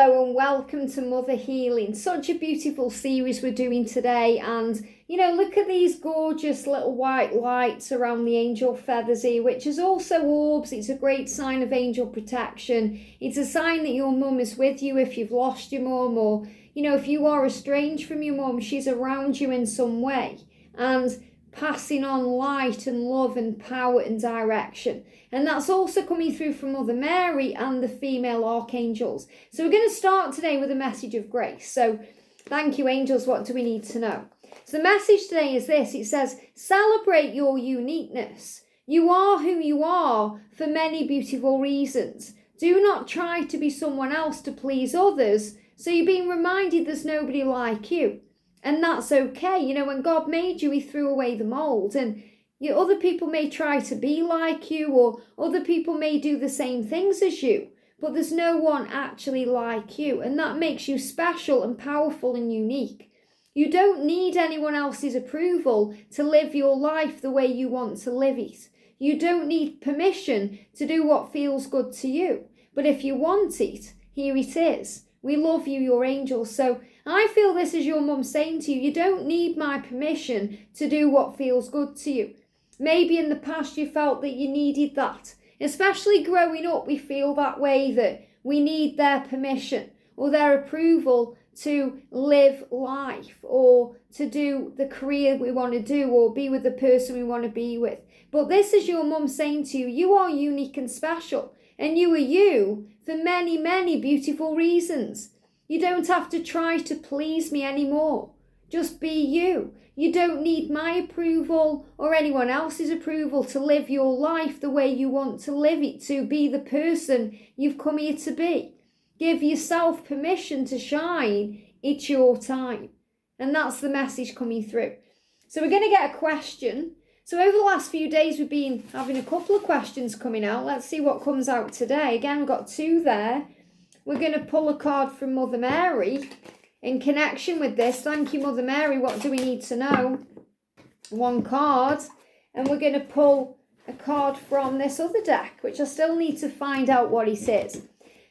Hello and welcome to Mother Healing. Such a beautiful series we're doing today, and look at these gorgeous little white lights around the angel feathers here, which is also orbs. It's a great sign of angel protection. It's a sign that your mum is with you if you've lost your mum, or if you are estranged from your mum, she's around you in some way and passing on light and love and power and direction. And that's also coming through from Mother Mary and the female archangels. So we're going to start today with a message of grace. So thank you, angels. What do we need to know? So the message today is this. It says, celebrate your uniqueness. You are who you are for many beautiful reasons. Do not try to be someone else to please others. So you're being reminded there's nobody like you. And that's okay. When God made you, he threw away the mold. And other people may try to be like you, or other people may do the same things as you. But there's no one actually like you. And that makes you special and powerful and unique. You don't need anyone else's approval to live your life the way you want to live it. You don't need permission to do what feels good to you. But if you want it, here it is. We love you, your angels. So I feel this is your mum saying to you, you don't need my permission to do what feels good to you. Maybe in the past you felt that you needed that. Especially growing up, we feel that way, that we need their permission or their approval to live life or to do the career we want to do or be with the person we want to be with. But this is your mum saying to you, you are unique and special. And you are you for many, many beautiful reasons. You don't have to try to please me anymore. Just be you. You don't need my approval or anyone else's approval to live your life the way you want to live it, to be the person you've come here to be. Give yourself permission to shine. It's your time. And that's the message coming through. So we're going to get a question. So over the last few days, we've been having a couple of questions coming out. Let's see what comes out today. Again, we've got two there. We're going to pull a card from Mother Mary in connection with this. Thank you, Mother Mary. What do we need to know? One card. And we're going to pull a card from this other deck, which I still need to find out what it is.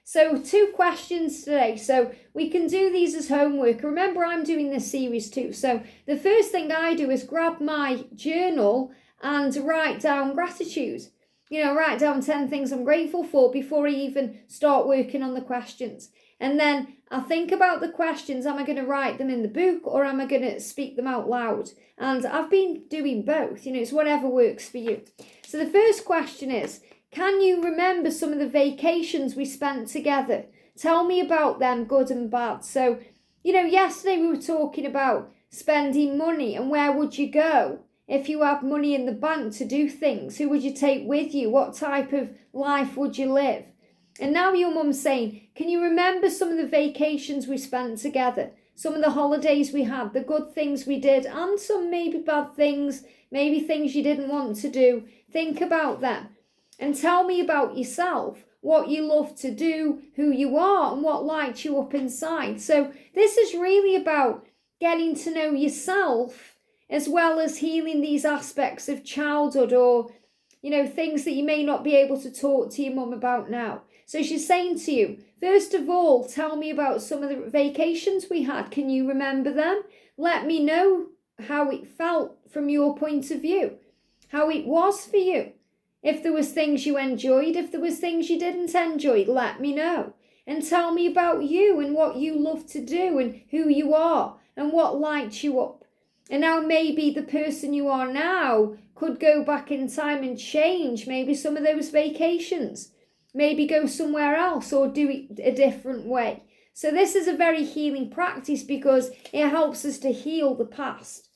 So 2 questions today. So we can do these as homework. Remember, I'm doing this series too. So the first thing I do is grab my journal and write down gratitude. Write down 10 things I'm grateful for before I even start working on the questions. And then I think about the questions. Am I going to write them in the book or am I going to speak them out loud? And I've been doing both. It's whatever works for you. So the first question is, can you remember some of the vacations we spent together? Tell me about them, good and bad. So, yesterday we were talking about spending money and where would you go if you had money in the bank to do things? Who would you take with you? What type of life would you live? And now your mum's saying, can you remember some of the vacations we spent together? Some of the holidays we had, the good things we did, and some maybe bad things, maybe things you didn't want to do. Think about them. And tell me about yourself, what you love to do, who you are, and what lights you up inside. So this is really about getting to know yourself as well as healing these aspects of childhood or, things that you may not be able to talk to your mum about now. So she's saying to you, first of all, tell me about some of the vacations we had. Can you remember them? Let me know how it felt from your point of view, how it was for you. If there was things you enjoyed, if there was things you didn't enjoy, let me know. And tell me about you and what you love to do and who you are and what lights you up. And now maybe the person you are now could go back in time and change maybe some of those vacations. Maybe go somewhere else or do it a different way. So this is a very healing practice because it helps us to heal the past.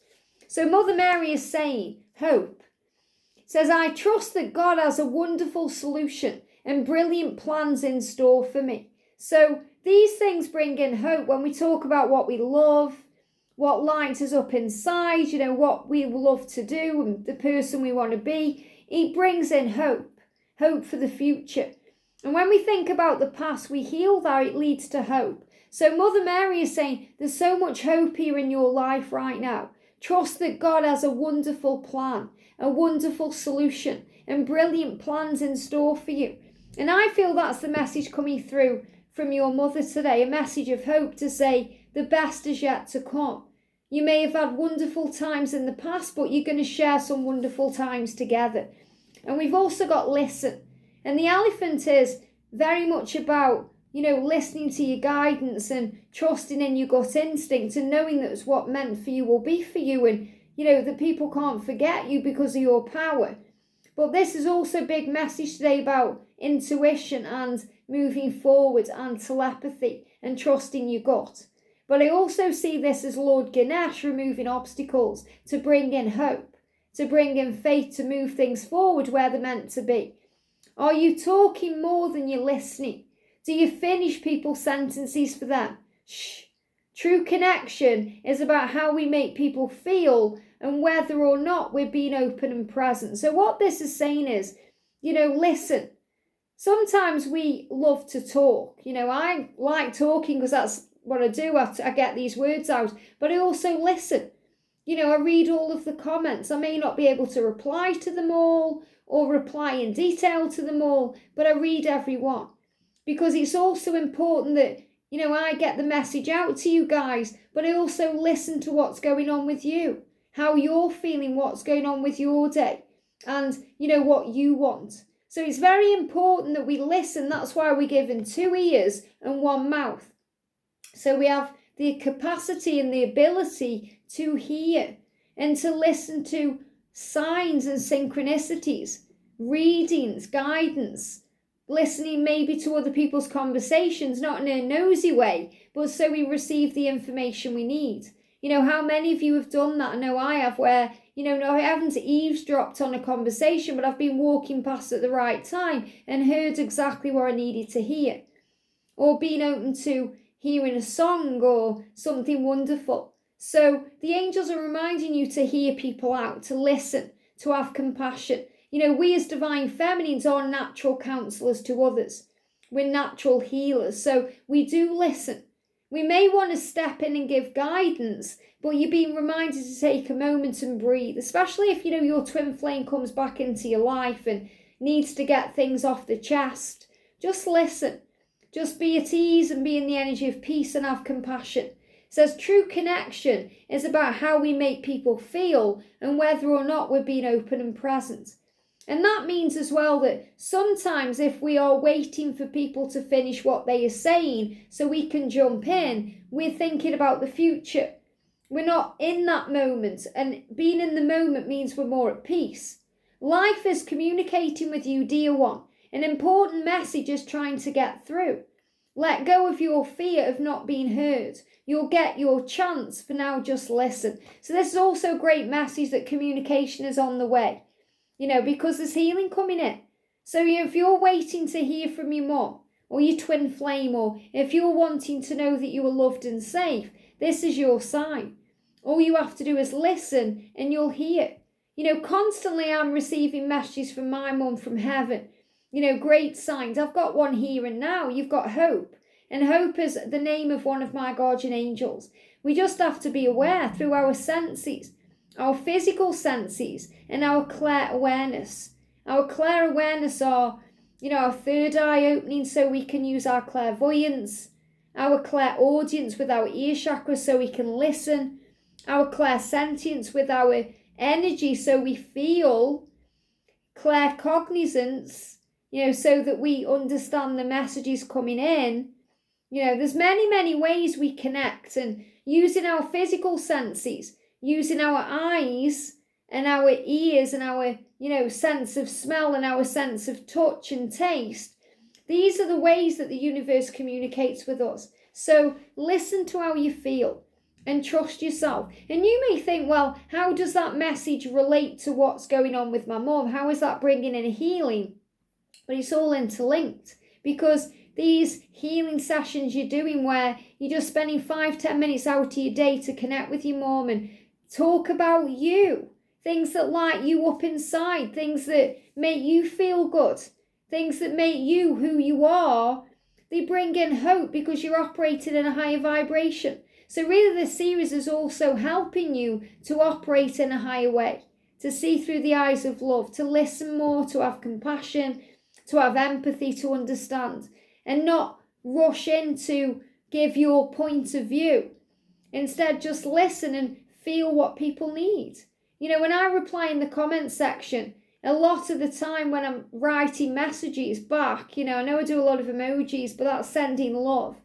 So Mother Mary is saying, hope. Says, I trust that God has a wonderful solution and brilliant plans in store for me. So these things bring in hope when we talk about what we love, what lights us up inside, what we love to do and the person we want to be. It brings in hope for the future. And when we think about the past, we heal that, it leads to hope. So Mother Mary is saying, there's so much hope here in your life right now. Trust that God has a wonderful plan, a wonderful solution, and brilliant plans in store for you. And I feel that's the message coming through from your mother today, a message of hope to say the best is yet to come. You may have had wonderful times in the past, but you're going to share some wonderful times together. And we've also got listen. And the elephant is very much about, listening to your guidance and trusting in your gut instinct and knowing that what meant for you will be for you, and, that people can't forget you because of your power. But this is also a big message today about intuition and moving forward and telepathy and trusting your gut. But I also see this as Lord Ganesh removing obstacles to bring in hope, to bring in faith, to move things forward where they're meant to be. Are you talking more than you're listening? Do you finish people's sentences for them? Shh. True connection is about how we make people feel and whether or not we're being open and present. So what this is saying is, listen. Sometimes we love to talk. I like talking because that's what I do. I get these words out, but I also listen. I read all of the comments. I may not be able to reply to them all or reply in detail to them all, but I read every one because it's also important that, I get the message out to you guys, but I also listen to what's going on with you, how you're feeling, what's going on with your day, and, what you want. So it's very important that we listen. That's why we're given 2 ears and 1 mouth. So we have the capacity and the ability to hear and to listen to signs and synchronicities, readings, guidance, listening maybe to other people's conversations, not in a nosy way, but so we receive the information we need. How many of you have done that? I know I have, where, I haven't eavesdropped on a conversation, but I've been walking past at the right time and heard exactly what I needed to hear. Or being open to hearing a song or something wonderful. So the angels are reminding you to hear people out, to listen, to have compassion. We as divine feminines are natural counsellors to others. We're natural healers, so we do listen. We may want to step in and give guidance, but you're being reminded to take a moment and breathe, especially if, your twin flame comes back into your life and needs to get things off the chest. Just listen. Just be at ease and be in the energy of peace and have compassion. It says true connection is about how we make people feel and whether or not we're being open and present. And that means as well that sometimes if we are waiting for people to finish what they are saying so we can jump in, we're thinking about the future. We're not in that moment, and being in the moment means we're more at peace. Life is communicating with you, dear one. An important message is trying to get through. Let go of your fear of not being heard. You'll get your chance. For now, just listen. So this is also a great message that communication is on the way. Because there's healing coming in. So if you're waiting to hear from your mum or your twin flame, or if you're wanting to know that you are loved and safe, this is your sign. All you have to do is listen and you'll hear. Constantly I'm receiving messages from my mum from heaven. Great signs. I've got one here and now. You've got hope. And hope is the name of one of my guardian angels. We just have to be aware through our senses. Our physical senses and our clair awareness. Our clair awareness are, our third eye opening so we can use our clairvoyance, our clairaudience with our ear chakra so we can listen, our clairsentience with our energy so we feel, claircognizance, so that we understand the messages coming in. There's many, many ways we connect, and using our physical senses, using our eyes and our ears and our, sense of smell and our sense of touch and taste. These are the ways that the universe communicates with us. So listen to how you feel and trust yourself. And you may think, well, how does that message relate to what's going on with my mum? How is that bringing in a healing? But it's all interlinked, because these healing sessions you're doing where you're just spending 5-10 minutes out of your day to connect with your mum and talk about you, things that light you up inside, things that make you feel good, things that make you who you are, they bring in hope because you're operating in a higher vibration. So really this series is also helping you to operate in a higher way, to see through the eyes of love, to listen more, to have compassion, to have empathy, to understand, and not rush in to give your point of view. Instead, just listen and feel what people need. You know, when I reply in the comment section, a lot of the time when I'm writing messages back, you know, I know I do a lot of emojis, but that's sending love.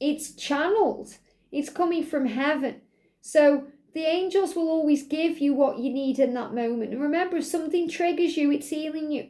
It's channeled. It's coming from heaven. So the angels will always give you what you need in that moment. And remember, if something triggers you, it's healing you.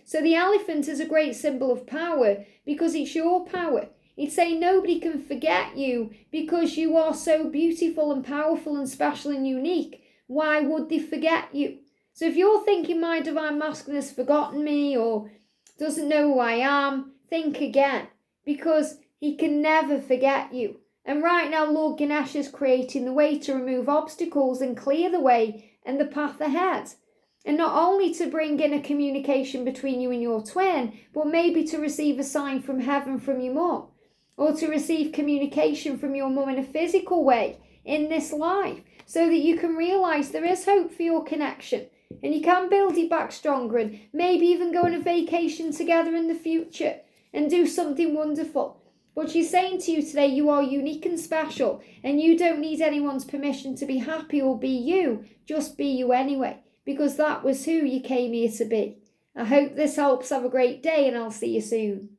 So the elephant is a great symbol of power because it's your power. It's saying nobody can forget you because you are so beautiful and powerful and special and unique. Why would they forget you? So if you're thinking my divine masculine has forgotten me or doesn't know who I am, think again, because he can never forget you. And right now, Lord Ganesh is creating the way to remove obstacles and clear the way and the path ahead. And not only to bring in a communication between you and your twin, but maybe to receive a sign from heaven from your mum, or to receive communication from your mum in a physical way in this life, so that you can realise there is hope for your connection and you can build it back stronger and maybe even go on a vacation together in the future and do something wonderful. But she's saying to you today, you are unique and special and you don't need anyone's permission to be happy or be you. Just be you anyway, because that was who you came here to be. I hope this helps. Have a great day and I'll see you soon.